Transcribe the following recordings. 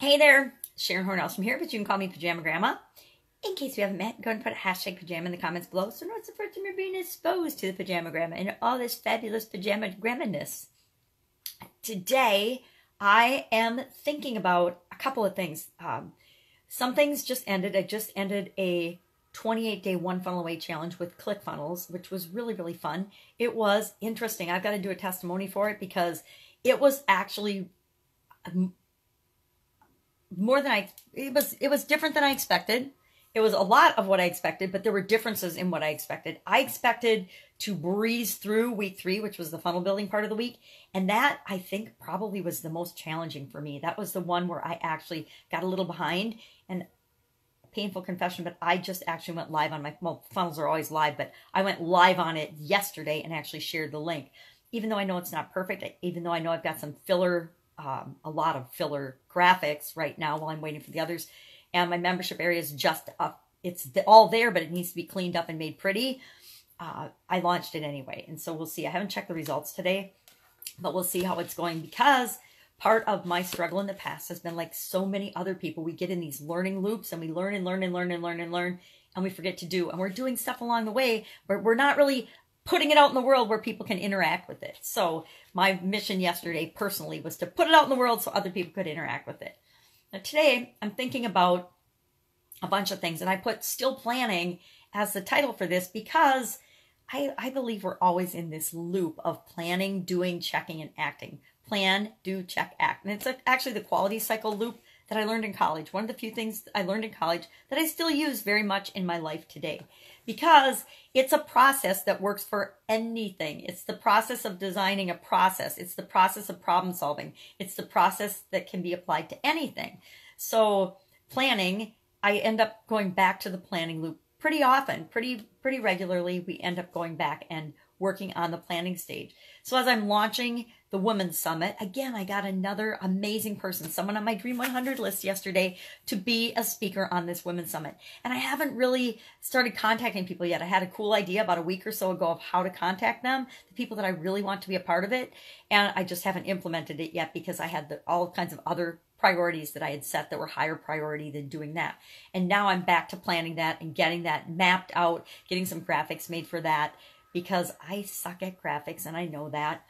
Hey there, Sharon Horne-Ellstrom here, but you can call me Pajama Grandma. In case we haven't met, go ahead and put a hashtag pajama in the comments below so no it's the first time you're being exposed to the Pajama Grandma and all this fabulous Pajama Grandma-ness. Today, I am thinking about a couple of things. Some things just ended. I just ended a 28-day one funnel away challenge with ClickFunnels, which was really, really fun. It was interesting. I've got to do a testimony for it because it was actually it was different than I expected. It was a lot of what I expected, but there were differences in what I expected. I expected to breeze through week 3, which was the funnel building part of the week. And that, I think, probably was the most challenging for me. That was the one where I actually got a little behind. And painful confession, but I just actually went live on well, funnels are always live, but I went live on it yesterday and actually shared the link. Even though I know it's not perfect, even though I know I've got some filler, a lot of filler graphics right now while I'm waiting for the others. And my membership area is just up. It's all there, but it needs to be cleaned up and made pretty. I launched it anyway. And so we'll see. I haven't checked the results today, but we'll see how it's going because part of my struggle in the past has been like so many other people. We get in these learning loops and we learn and learn and learn and learn and learn and we forget to do. And we're doing stuff along the way, but we're not really putting it out in the world where people can interact with it. So my mission yesterday personally was to put it out in the world so other people could interact with it. Now today I'm thinking about a bunch of things and I put still planning as the title for this because I believe we're always in this loop of planning, doing, checking, and acting. Plan, do, check, act. And it's actually the quality cycle loop that I learned in college. One of the few things I learned in college that I still use very much in my life today. Because it's a process that works for anything. It's the process of designing a process. It's the process of problem solving. It's the process that can be applied to anything. So planning, I end up going back to the planning loop pretty often, pretty regularly. We end up going back and working on the planning stage. So as I'm launching the Women's Summit, again, I got another amazing person, someone on my Dream 100 list yesterday to be a speaker on this Women's Summit. And I haven't really started contacting people yet. I had a cool idea about a week or so ago of how to contact them, the people that I really want to be a part of it. And I just haven't implemented it yet because I had all kinds of other priorities that I had set that were higher priority than doing that. And now I'm back to planning that and getting that mapped out, getting some graphics made for that because I suck at graphics and I know that.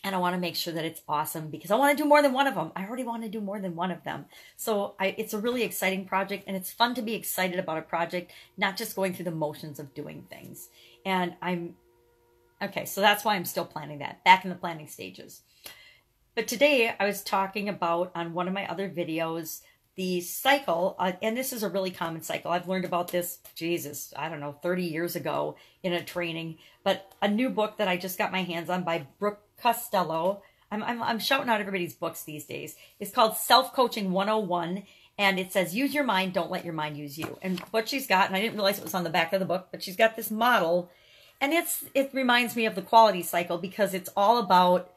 And I want to make sure that it's awesome because I want to do more than one of them. I already want to do more than one of them. So it's a really exciting project and it's fun to be excited about a project, not just going through the motions of doing things. And okay, so that's why I'm still planning that, back in the planning stages. But today I was talking about on one of my other videos, the cycle, and this is a really common cycle. I've learned about this, Jesus, I don't know, 30 years ago in a training, but a new book that I just got my hands on by Brooke Costello. I'm shouting out everybody's books these days. It's called Self-Coaching 101, and it says, use your mind, don't let your mind use you. And what she's got, and I didn't realize it was on the back of the book, but she's got this model, and it reminds me of the quality cycle because it's all about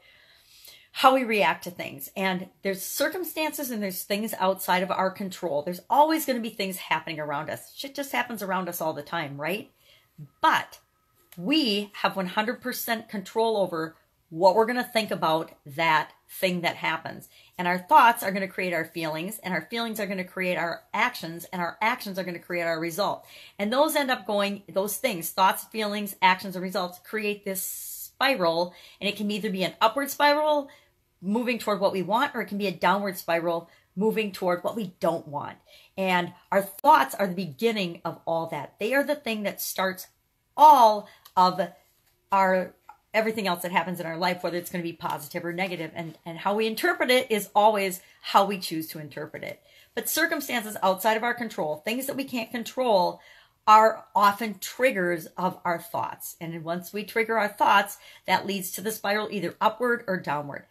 how we react to things. And there's circumstances and there's things outside of our control. There's always going to be things happening around us. Shit just happens around us all the time, right? But we have 100% control over what we're going to think about that thing that happens. And our thoughts are going to create our feelings, and our feelings are going to create our actions, and our actions are going to create our result. And those end up going, those things, thoughts, feelings, actions, and results create this spiral, and it can either be an upward spiral, moving toward what we want, or it can be a downward spiral, moving toward what we don't want. And our thoughts are the beginning of all that. They are the thing that starts all of everything else that happens in our life, whether it's going to be positive or negative. And how we interpret it is always how we choose to interpret it. But circumstances outside of our control, things that we can't control, are often triggers of our thoughts. And once we trigger our thoughts, that leads to the spiral either upward or downward.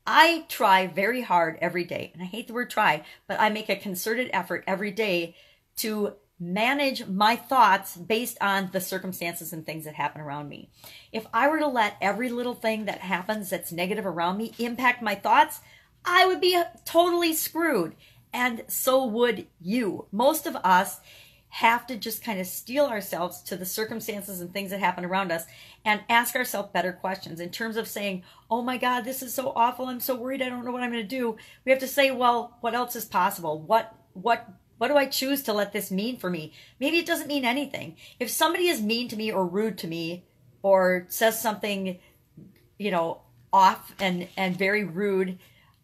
I try very hard every day, and I hate the word try, but I make a concerted effort every day to manage my thoughts based on the circumstances and things that happen around me. If I were to let every little thing that happens that's negative around me impact my thoughts, I would be totally screwed. And so would you. Most of us have to just kind of steel ourselves to the circumstances and things that happen around us and ask ourselves better questions in terms of saying, oh my God, this is so awful. I'm so worried. I don't know what I'm going to do. We have to say, well, what else is possible? What do I choose to let this mean for me? Maybe it doesn't mean anything. If somebody is mean to me or rude to me or says something, off and very rude,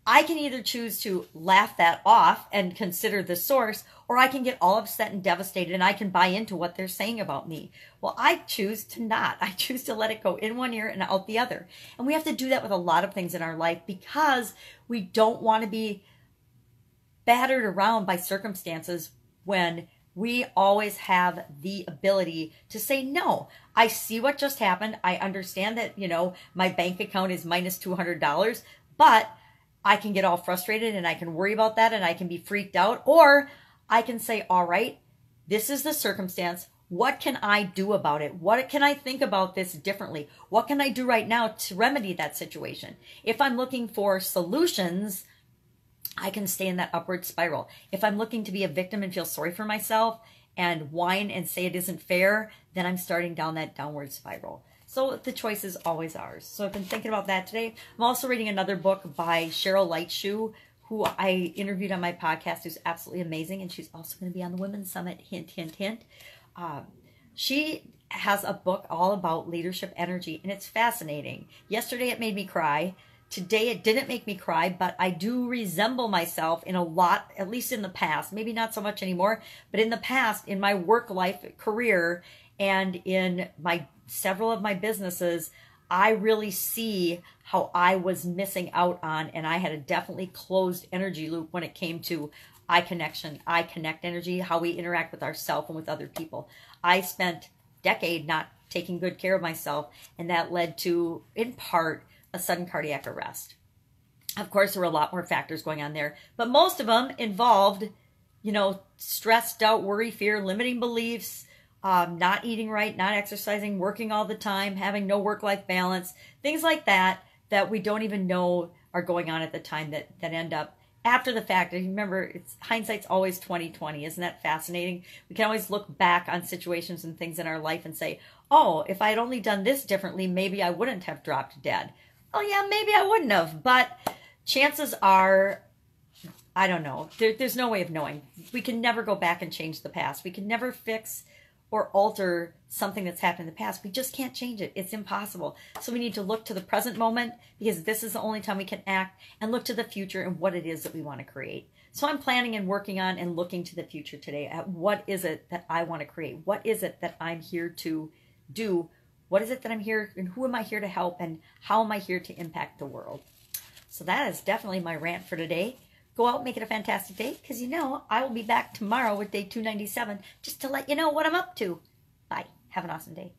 I can either choose to laugh that off and consider the source, or I can get all upset and devastated and I can buy into what they're saying about me. Well, I choose to not. I choose to let it go in one ear and out the other. And we have to do that with a lot of things in our life because we don't want to be battered around by circumstances when we always have the ability to say, no, I see what just happened. I understand that, my bank account is minus $200, but I can get all frustrated and I can worry about that and I can be freaked out. Or I can say, all right, this is the circumstance. What can I do about it? What can I think about this differently? What can I do right now to remedy that situation? If I'm looking for solutions, I can stay in that upward spiral. If I'm looking to be a victim and feel sorry for myself and whine and say it isn't fair, then I'm starting down that downward spiral. So the choice is always ours. So I've been thinking about that today. I'm also reading another book by Cheryl Lightshoe, who I interviewed on my podcast, who's absolutely amazing. And she's also going to be on the Women's Summit, hint, hint, hint. She has a book all about leadership energy, and it's fascinating. Yesterday it made me cry. Today it didn't make me cry, but I do resemble myself in a lot, at least in the past. Maybe not so much anymore, but in the past, in my work life, career, and in several of my businesses, I really see how I was missing out on, and I had a definitely closed energy loop when it came to I connection, I connect energy, how we interact with ourselves and with other people. I spent a decade not taking good care of myself, and that led to, in part, a sudden cardiac arrest. Of course, there were a lot more factors going on there, but most of them involved, stress, doubt, worry, fear, limiting beliefs, not eating right, not exercising, working all the time, having no work-life balance, things like that we don't even know are going on at the time that end up after the fact. And remember, hindsight's always 20/20. Isn't that fascinating? We can always look back on situations and things in our life and say, oh, if I had only done this differently, maybe I wouldn't have dropped dead. Oh yeah, maybe I wouldn't have, but chances are, I don't know. There's no way of knowing. We can never go back and change the past. We can never fix or alter something that's happened in the past. We just can't change it. It's impossible. So we need to look to the present moment, because this is the only time we can act, and look to the future and what it is that we want to create. So I'm planning and working on and looking to the future today at what is it that I want to create? What is it that I'm here to do? What is it that I'm here, and who am I here to help, and how am I here to impact the world? So that is definitely my rant for today. Go out and make it a fantastic day, because I will be back tomorrow with day 297 just to let you know what I'm up to. Bye. Have an awesome day.